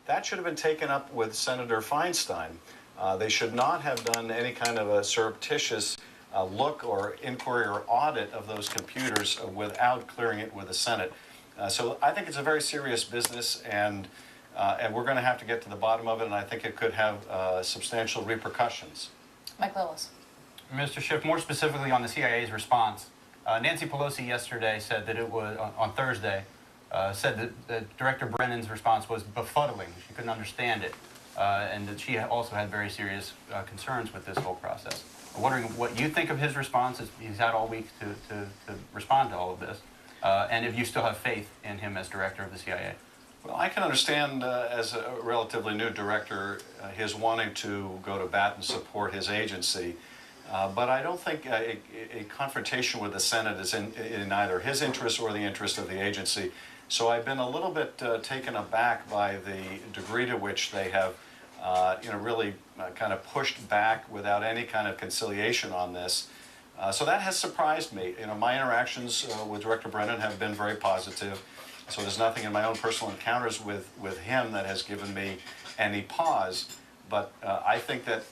that should have been taken up with Senator Feinstein. They should not have done any kind of a surreptitious look or inquiry or audit of those computers without clearing it with the Senate. So I think it's a very serious business, and we're going to have to get to the bottom of it, and I think it could have substantial repercussions. Mike Lillis. Mr. Schiff, more specifically on the CIA's response, Nancy Pelosi yesterday said that it was, on Thursday, said that Director Brennan's response was befuddling. She couldn't understand it, and that she also had very serious concerns with this whole process. I'm wondering what you think of his response. He's had all week to respond to all of this, and if you still have faith in him as director of the CIA. Well, I can understand, as a relatively new director, his wanting to go to bat and support his agency. But I don't think a confrontation with the Senate is in either his interest or the interest of the agency. So I've been a little bit taken aback by the degree to which they have, really kind of pushed back without any kind of conciliation on this. So that has surprised me. My interactions with Director Brennan have been very positive. So there's nothing in my own personal encounters with him that has given me any pause. But I think that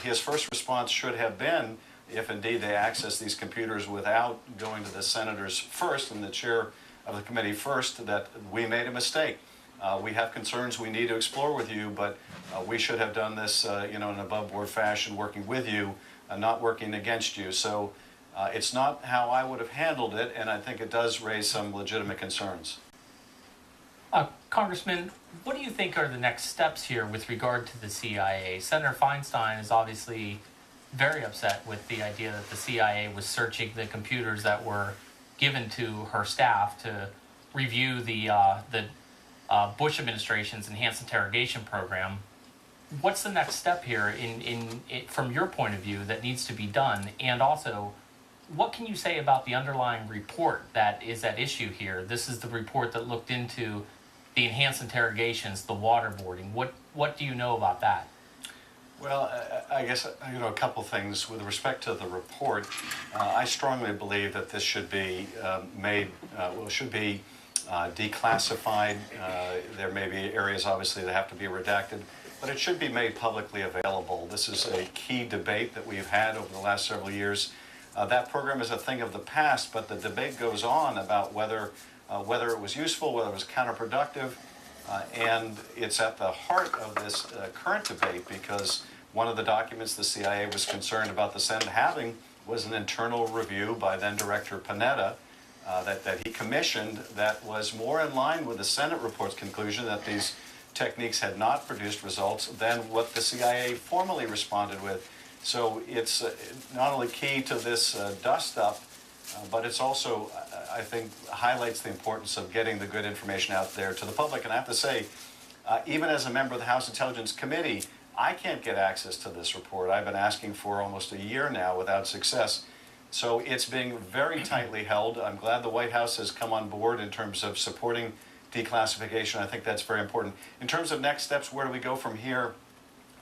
his first response should have been, if indeed they access these computers without going to the senators first and the chair of the committee first, that we made a mistake. We have concerns we need to explore with you, but we should have done this in an above-board fashion, working with you, not working against you. So it's not how I would have handled it, and I think it does raise some legitimate concerns. Congressman, what do you think are the next steps here with regard to the CIA? Senator Feinstein is obviously very upset with the idea that the CIA was searching the computers that were given to her staff to review the Bush administration's enhanced interrogation program. What's the next step here from your point of view that needs to be done? And also, what can you say about the underlying report that is at issue here? This is the report that looked into the enhanced interrogations, the waterboarding. What do you know about that? Well, I guess, a couple things. With respect to the report, I strongly believe that this should be declassified. There may be areas, obviously, that have to be redacted, but it should be made publicly available. This is a key debate that we've had over the last several years. That program is a thing of the past, but the debate goes on about whether it was useful, whether it was counterproductive, and it's at the heart of this current debate, because one of the documents the CIA was concerned about the Senate having was an internal review by then Director Panetta that he commissioned that was more in line with the Senate report's conclusion that these techniques had not produced results than what the CIA formally responded with. So it's not only key to this dust-up, but it's also, I think, highlights the importance of getting the good information out there to the public. And I have to say, even as a member of the House Intelligence Committee, I can't get access to this report. I've been asking for almost a year now without success. So it's being very tightly held. I'm glad the White House has come on board in terms of supporting declassification. I think that's very important. In terms of next steps, where do we go from here?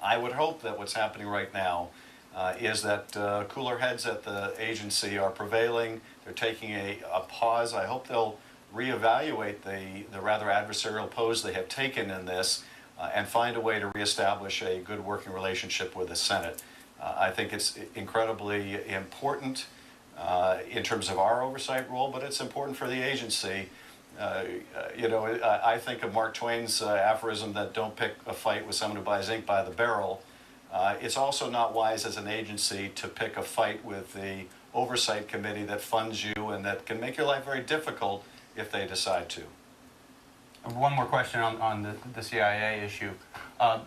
I would hope that what's happening right now is that cooler heads at the agency are prevailing. They're taking a pause. I hope they'll reevaluate the rather adversarial pose they have taken in this and find a way to reestablish a good working relationship with the Senate. I think it's incredibly important in terms of our oversight role, but it's important for the agency. I think of Mark Twain's aphorism that don't pick a fight with someone who buys ink by the barrel. It's also not wise as an agency to pick a fight with the oversight committee that funds you and that can make your life very difficult if they decide to. One more question on the CIA issue.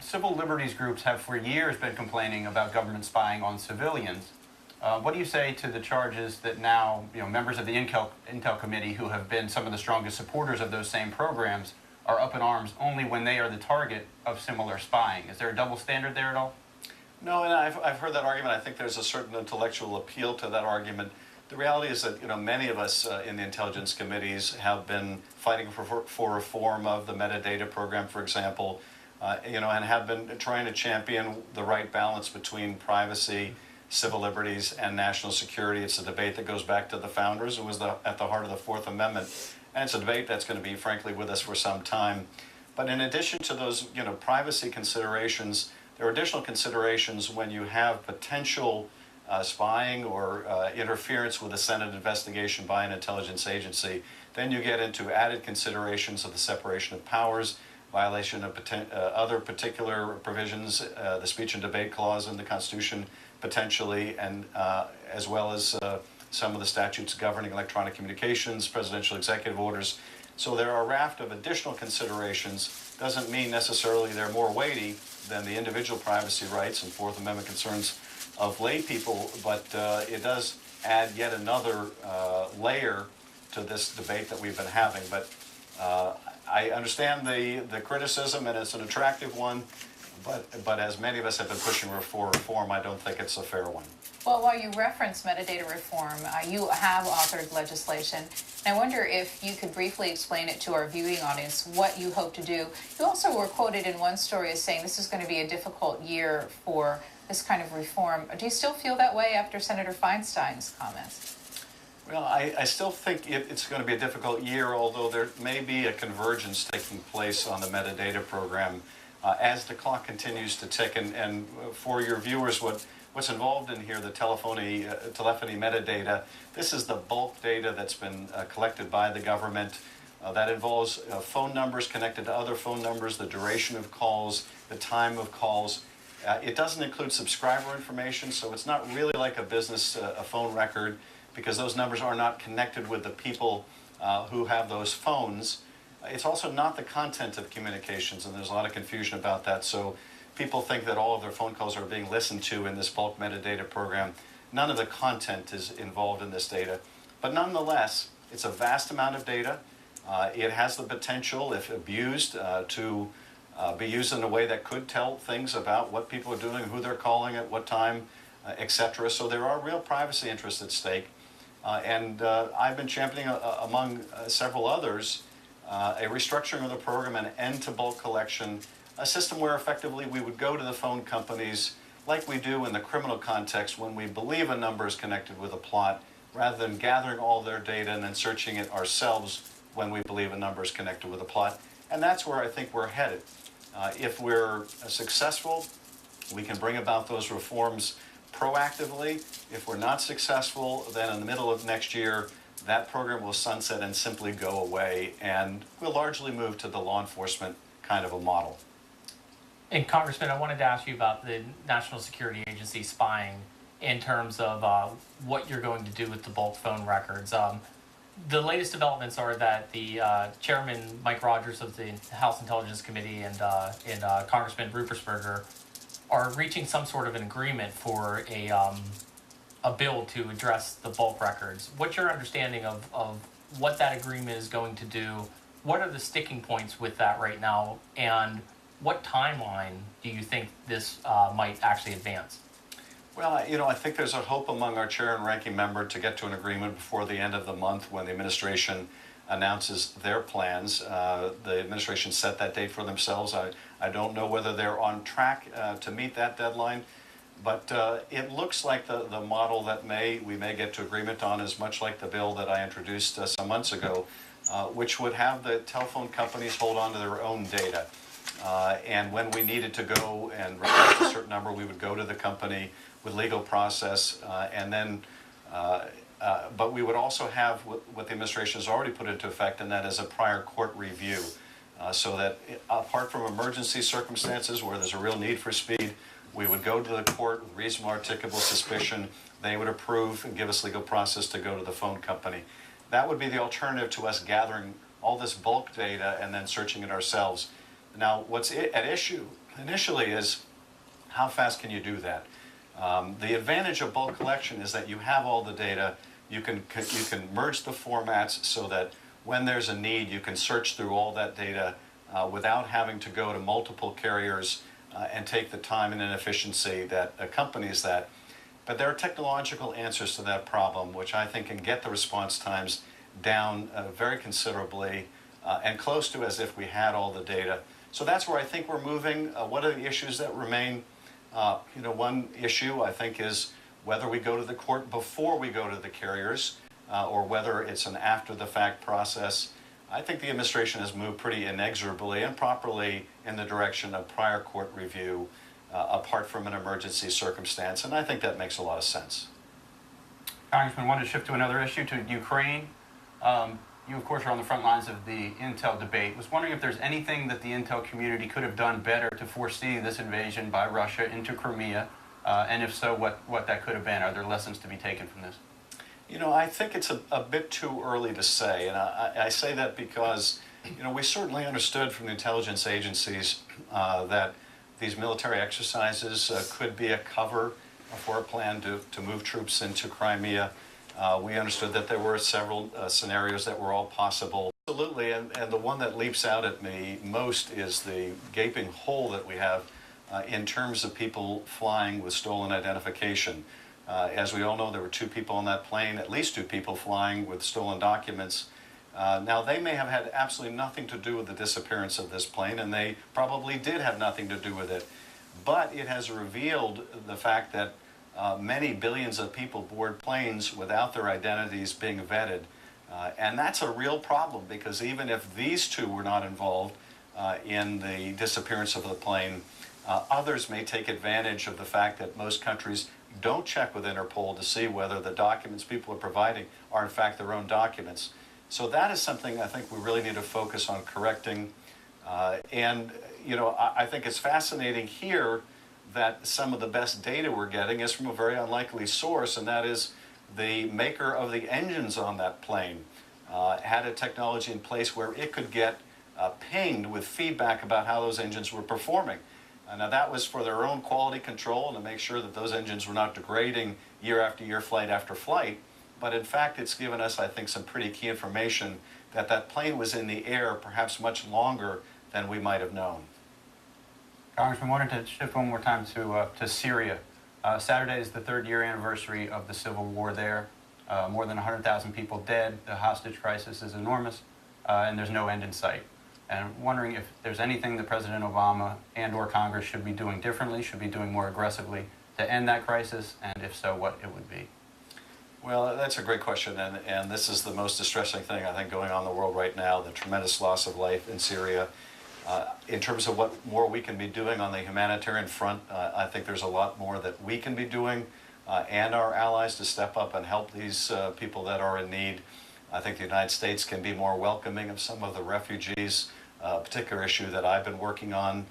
Civil liberties groups have for years been complaining about government spying on civilians. What do you say to the charges that now, members of the Intel Committee, who have been some of the strongest supporters of those same programs, are up in arms only when they are the target of similar spying? Is there a double standard there at all? No, and I've heard that argument. I think there's a certain intellectual appeal to that argument. The reality is that many of us in the intelligence committees have been fighting for reform of the metadata program, for example, and have been trying to champion the right balance between privacy, civil liberties, and national security. It's a debate that goes back to the founders and was at the heart of the Fourth Amendment. And it's a debate that's going to be, frankly, with us for some time. But in addition to those, privacy considerations, there are additional considerations when you have potential spying or interference with a Senate investigation by an intelligence agency. Then you get into added considerations of the separation of powers, violation of other particular provisions, the speech and debate clause in the Constitution potentially, and as well as some of the statutes governing electronic communications, presidential executive orders. So there are a raft of additional considerations. Doesn't mean necessarily they're more weighty than the individual privacy rights and Fourth Amendment concerns of lay people, but it does add yet another layer to this debate that we've been having. But I understand the criticism, and it's an attractive one, but as many of us have been pushing for reform, I don't think it's a fair one. Well, while you reference metadata reform, you have authored legislation. And I wonder if you could briefly explain it to our viewing audience, what you hope to do. You also were quoted in one story as saying this is going to be a difficult year for this kind of reform. Do you still feel that way after Senator Feinstein's comments? Well, I still think it's going to be a difficult year, although there may be a convergence taking place on the metadata program as the clock continues to tick. And for your viewers, what's involved in here, the telephony metadata, this is the bulk data that's been collected by the government. That involves phone numbers connected to other phone numbers, the duration of calls, the time of calls. It doesn't include subscriber information, so it's not really like a business, a phone record, because those numbers are not connected with the people who have those phones. It's also not the content of communications, and there's a lot of confusion about that. So people think that all of their phone calls are being listened to in this bulk metadata program. None of the content is involved in this data. But nonetheless, it's a vast amount of data. It has the potential, if abused, to be used in a way that could tell things about what people are doing, who they're calling at what time, etc. So there are real privacy interests at stake. And I've been championing, among several others, a restructuring of the program, an end to bulk collection, a system where effectively we would go to the phone companies like we do in the criminal context when we believe a number is connected with a plot, rather than gathering all their data and then searching it ourselves when we believe a number is connected with a plot. And that's where I think we're headed. If we're successful, we can bring about those reforms proactively. If we're not successful, then in the middle of next year, that program will sunset and simply go away, and we'll largely move to the law enforcement kind of a model. And Congressman, I wanted to ask you about the National Security Agency spying in terms of what you're going to do with the bulk phone records. The latest developments are that the Chairman Mike Rogers of the House Intelligence Committee and Congressman Ruppersberger are reaching some sort of an agreement for a bill to address the bulk records. What's your understanding of what that agreement is going to do? What are the sticking points with that right now? And what timeline do you think this might actually advance? Well, I think there's a hope among our chair and ranking member to get to an agreement before the end of the month when the administration announces their plans. The administration set that date for themselves. I don't know whether they're on track to meet that deadline, but it looks like the model that we may get to agreement on is much like the bill that I introduced some months ago, which would have the telephone companies hold on to their own data. And when we needed to go and request a certain number, we would go to the company with legal process, and then, but we would also have what the administration has already put into effect, and that is a prior court review, so that apart from emergency circumstances where there's a real need for speed, we would go to the court with reasonable articulable suspicion. They would approve and give us legal process to go to the phone company. That would be the alternative to us gathering all this bulk data and then searching it ourselves. Now, what's at issue initially is how fast can you do that? The advantage of bulk collection is that you have all the data. You can merge the formats so that when there's a need, you can search through all that data without having to go to multiple carriers and take the time and inefficiency that accompanies that. But there are technological answers to that problem, which I think can get the response times down very considerably and close to as if we had all the data. So that's where I think we're moving. What are the issues that remain? One issue I think is whether we go to the court before we go to the carriers or whether it's an after-the-fact process. I think the administration has moved pretty inexorably and properly in the direction of prior court review, apart from an emergency circumstance, and I think that makes a lot of sense. Congressman, wanted to shift to another issue, to Ukraine. You, of course, are on the front lines of the intel debate. Was wondering if there's anything that the intel community could have done better to foresee this invasion by Russia into Crimea, and if so, what that could have been. Are there lessons to be taken from this? You know, I think it's a bit too early to say, and I say that because, you know, we certainly understood from the intelligence agencies that these military exercises could be a cover for a plan to move troops into Crimea. We understood that there were several scenarios that were all possible. Absolutely, and the one that leaps out at me most is the gaping hole that we have in terms of people flying with stolen identification. As we all know, there were 2 people on that plane, at least 2 people flying with stolen documents. Now, they may have had absolutely nothing to do with the disappearance of this plane, and they probably did have nothing to do with it. But it has revealed the fact that many billions of people board planes without their identities being vetted. And that's a real problem, because even if these 2 were not involved in the disappearance of the plane, others may take advantage of the fact that most countries don't check with Interpol to see whether the documents people are providing are in fact their own documents. So that is something I think we really need to focus on correcting. And, you know, I think it's fascinating here that some of the best data we're getting is from a very unlikely source, and that is the maker of the engines on that plane had a technology in place where it could get pinged with feedback about how those engines were performing. Now, that was for their own quality control and to make sure that those engines were not degrading year after year, flight after flight. But in fact, it's given us, I think, some pretty key information that that plane was in the air perhaps much longer than we might have known. Congressman, wanted to shift one more time to Syria. Saturday is the 3rd year anniversary of the civil war there. More than 100,000 people dead. The hostage crisis is enormous, and there's no end in sight. And I'm wondering if there's anything that President Obama and/or Congress should be doing differently, should be doing more aggressively to end that crisis, and if so, what it would be. Well, that's a great question, and this is the most distressing thing, I think, going on in the world right now, the tremendous loss of life in Syria. In terms of what more we can be doing on the humanitarian front, I think there's a lot more that we can be doing and our allies to step up and help these people that are in need. I think the United States can be more welcoming of some of the refugees, a particular issue that I've been working on.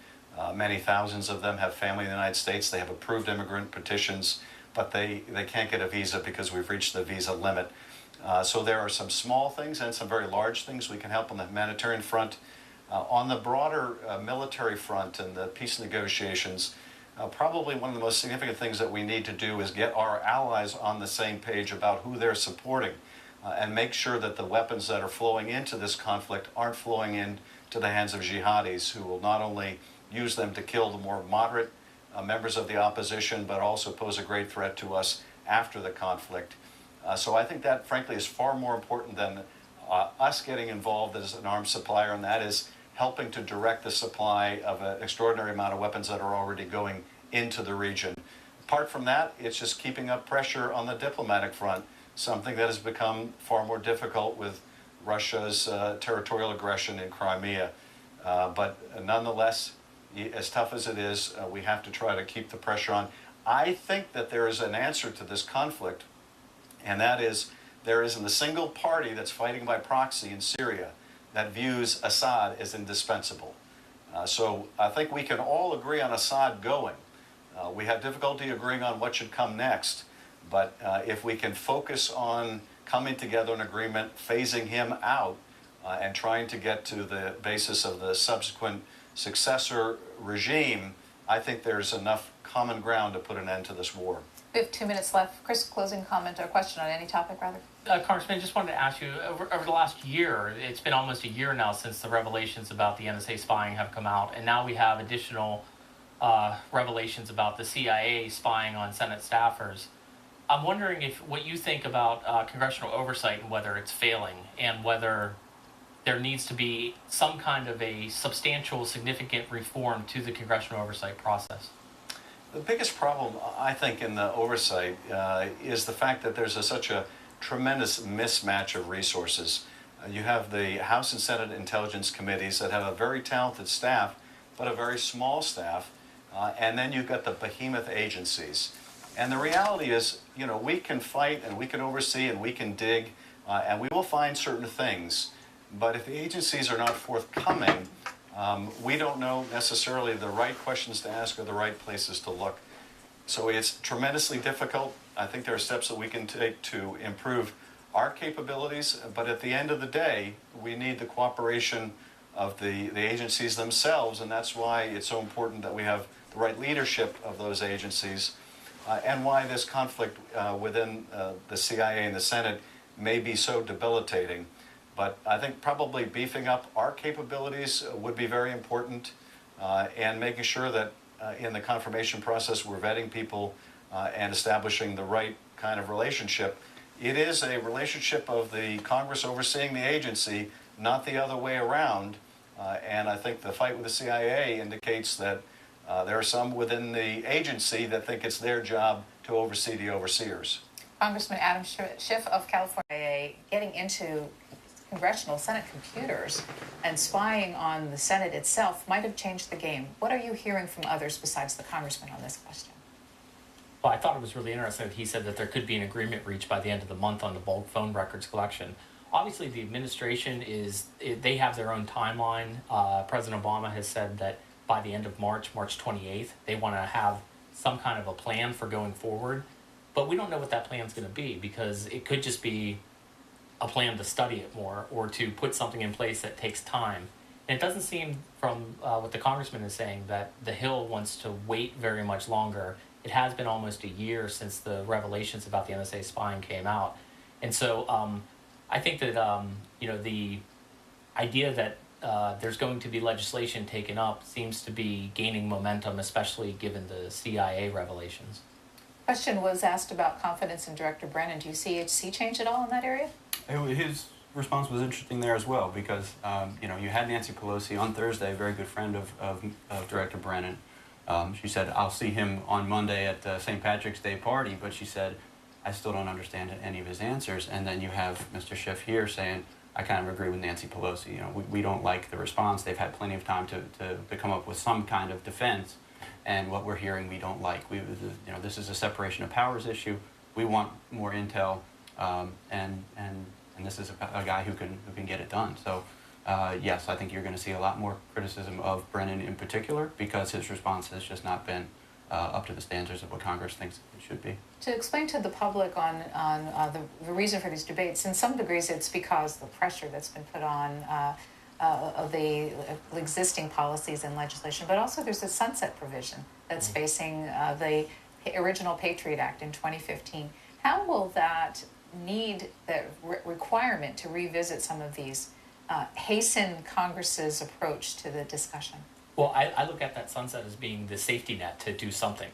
Many thousands of them have family in the United States. They have approved immigrant petitions, but they can't get a visa because we've reached the visa limit. So there are some small things and some very large things we can help on the humanitarian front. On the broader military front and the peace negotiations, probably one of the most significant things that we need to do is get our allies on the same page about who they're supporting and make sure that the weapons that are flowing into this conflict aren't flowing into the hands of jihadis who will not only use them to kill the more moderate members of the opposition, but also pose a great threat to us after the conflict. So I think that, frankly, is far more important than us getting involved as an arms supplier, and that is helping to direct the supply of an extraordinary amount of weapons that are already going into the region. Apart from that, it's just keeping up pressure on the diplomatic front, something that has become far more difficult with Russia's territorial aggression in Crimea. But nonetheless, as tough as it is, we have to try to keep the pressure on. I think that there is an answer to this conflict, and that is there isn't a single party that's fighting by proxy in Syria that views Assad as indispensable. So I think we can all agree on Assad going. We have difficulty agreeing on what should come next, but if we can focus on coming together in agreement, phasing him out, and trying to get to the basis of the subsequent successor regime, I think there's enough common ground to put an end to this war. We have 2 minutes left. Chris, closing comment or question on any topic, rather? Congressman, I just wanted to ask you, over the last year, it's been almost a year now since the revelations about the NSA spying have come out, and now we have additional revelations about the CIA spying on Senate staffers. I'm wondering if what you think about congressional oversight and whether it's failing, and whether there needs to be some kind of a substantial, significant reform to the congressional oversight process. The biggest problem, I think, in the oversight is the fact that there's such a tremendous mismatch of resources. You have the House and Senate Intelligence Committees that have a very talented staff, but a very small staff. And then you've got the behemoth agencies. And the reality is, you know, we can fight and we can oversee and we can dig and we will find certain things. But if the agencies are not forthcoming, we don't know necessarily the right questions to ask or the right places to look. So it's tremendously difficult. I think there are steps that we can take to improve our capabilities, but at the end of the day, we need the cooperation of the agencies themselves, and that's why it's so important that we have the right leadership of those agencies, and why this conflict within the CIA and the Senate may be so debilitating. But I think probably beefing up our capabilities would be very important, and making sure that in the confirmation process we're vetting people and establishing the right kind of relationship. It is a relationship of the Congress overseeing the agency, not the other way around. And I think the fight with the CIA indicates that there are some within the agency that think it's their job to oversee the overseers. Congressman Adam Schiff of California, getting into congressional Senate computers and spying on the Senate itself might have changed the game. What are you hearing from others besides the congressman on this question? Well, I thought it was really interesting that he said that there could be an agreement reached by the end of the month on the bulk phone records collection. Obviously, the administration they have their own timeline. President Obama has said that by the end of March 28th, they want to have some kind of a plan for going forward. But we don't know what that plan is going to be, because it could just be a plan to study it more or to put something in place that takes time. And it doesn't seem from what the congressman is saying that the Hill wants to wait very much longer. It has been almost a year since the revelations about the NSA spying came out. And so I think that, you know, the idea that there's going to be legislation taken up seems to be gaining momentum, especially given the CIA revelations. Question was asked about confidence in Director Brennan. Do you see a sea change at all in that area? His response was interesting there as well, because you know, you had Nancy Pelosi on Thursday, a very good friend of Director Brennan. She said, I'll see him on Monday at the St. Patrick's Day party, but she said, I still don't understand any of his answers. And then you have Mr. Schiff here saying, I kind of agree with Nancy Pelosi. You know, we don't like the response. They've had plenty of time to come up with some kind of defense, and what we're hearing we don't like. You know, this is a separation of powers issue. We want more intel, and this is a guy who can get it done. So. Yes, I think you're going to see a lot more criticism of Brennan in particular, because his response has just not been up to the standards of what Congress thinks it should be. To explain to the public on the reason for these debates, in some degrees it's because the pressure that's been put on of the existing policies and legislation, but also there's a sunset provision that's facing the original Patriot Act in 2015. How will that requirement to revisit some of these hasten Congress's approach to the discussion? Well, I look at that sunset as being the safety net to do something.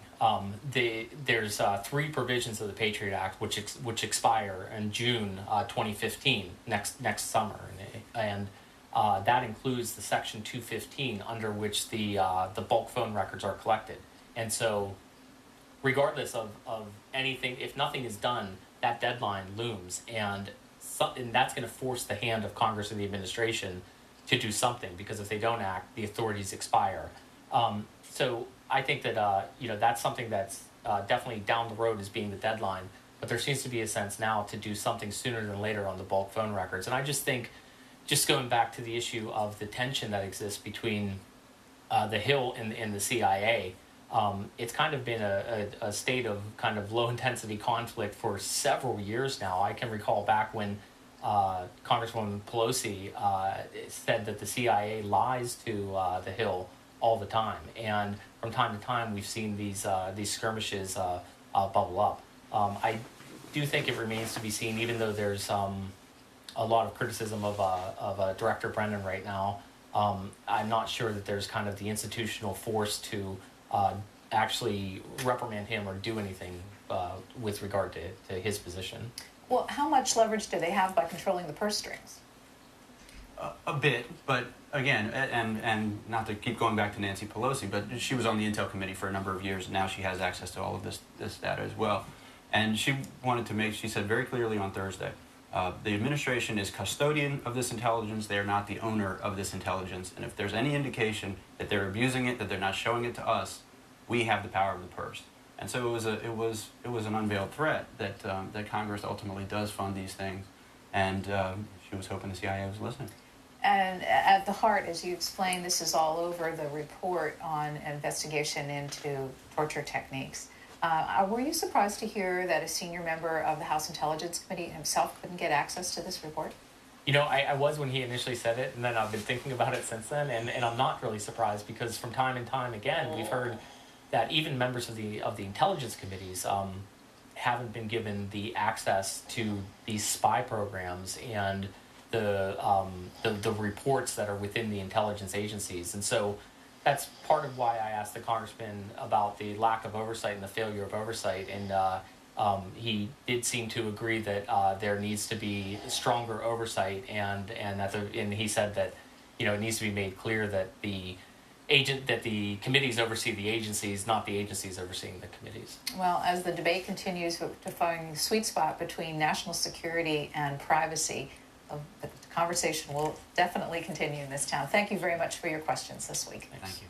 There's 3 provisions of the Patriot Act which expire in June 2015, next summer, and that includes the Section 215 under which the bulk phone records are collected. And so, regardless of anything, if nothing is done, that deadline looms, and that's going to force the hand of Congress and the administration to do something, because if they don't act, the authorities expire. So I think that you know, that's something that's definitely down the road as being the deadline, but there seems to be a sense now to do something sooner than later on the bulk phone records. And I just think, just going back to the issue of the tension that exists between the Hill and the CIA, it's kind of been a state of kind of low intensity conflict for several years now. I can recall back when Congresswoman Pelosi said that the CIA lies to the Hill all the time, and from time to time we've seen these skirmishes bubble up. I do think it remains to be seen, even though there's a lot of criticism of Director Brennan right now. I'm not sure that there's kind of the institutional force to actually reprimand him or do anything with regard to his position. Well, how much leverage do they have by controlling the purse strings? A bit, but again, and not to keep going back to Nancy Pelosi, but she was on the Intel Committee for a number of years, and now she has access to all of this data as well. And she wanted to she said very clearly on Thursday The administration is custodian of this intelligence. They are not the owner of this intelligence. And if there's any indication that they're abusing it, that they're not showing it to us, we have the power of the purse. And so it was an unveiled threat that that Congress ultimately does fund these things, and she was hoping the CIA was listening. And at the heart, as you explained, this is all over the report on investigation into torture techniques. Were you surprised to hear that a senior member of the House Intelligence Committee himself couldn't get access to this report? You know, I was when he initially said it, and then I've been thinking about it since then, and I'm not really surprised because from time and time again, we've heard that even members of the intelligence committees haven't been given the access to these spy programs and the reports that are within the intelligence agencies. And so that's part of why I asked the congressman about the lack of oversight and the failure of oversight. And he did seem to agree that there needs to be stronger oversight, and he said that, you know, it needs to be made clear that the committees oversee the agencies, not the agencies overseeing the committees. Well, as the debate continues to find the sweet spot between national security and privacy, the conversation will definitely continue in this town. Thank you very much for your questions this week. Thank you.